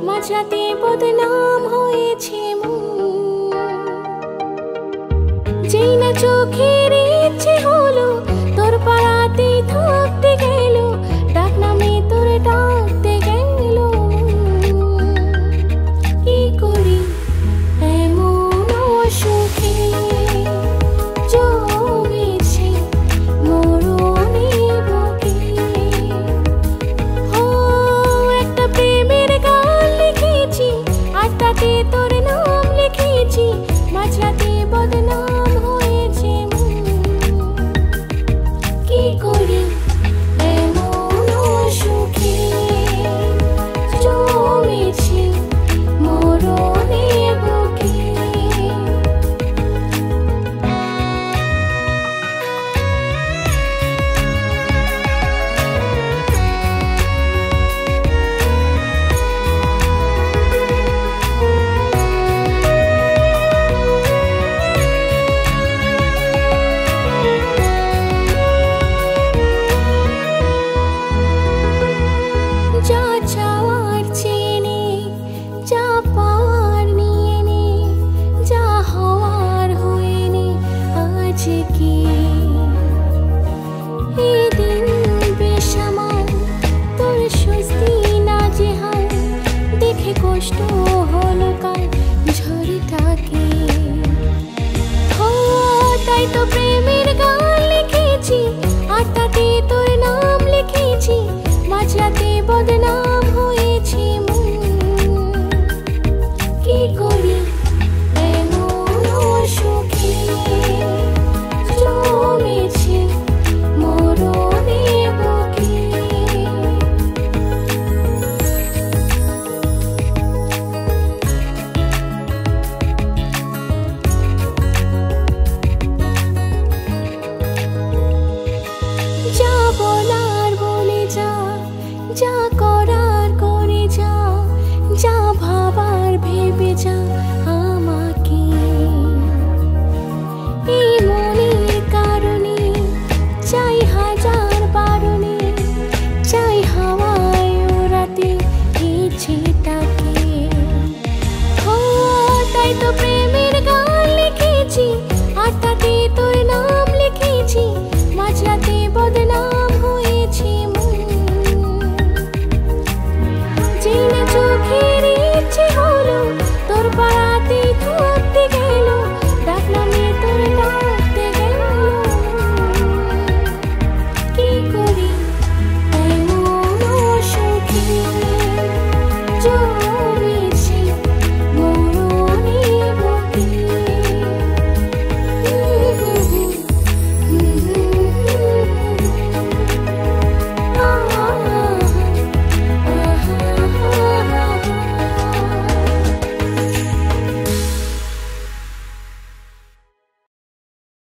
মাঝরাতে বদনাম হয়েছে যেই না চোখের ইচ্ছে হলো তোর পাড়াতে থাকতে গেল ডাক নামে তোর ডাকতে গেল কি করি এমন অসুখে জমেছে মরণে বুকে একটা প্রেমের গান লিখেছি আর তাতে তোর নাম লিখেছি মাঝরাতে বদনাম হয়েছে কি করি এমন অসুখে জমেছে মরণে বুকে যা চাওয়ার চেনে যা পাওয়ার নিয়ে নে যা হওয়ার হয়ে নে আজকে এই দিন বেসামাল তোর স্বস্তি না যে হাল দেখে কষ্ট হলো কাল ঝড়টাকে তাই তো প্রেমের গান লিখেছি আর তাতে তোর নাম লিখেছি মাঝরাতে বদনাম হয়েছে কি করি এমন অসুখে জমেছে মরণে বুকে যা বলার বলে যা যা করার করে যা যা ভাবার ভেবে যা আমাকে এই মনের কারণে চাই হাজার বারণে চাই হাওয়ায় ওরাতে ইচ্ছেটাকে তাই তো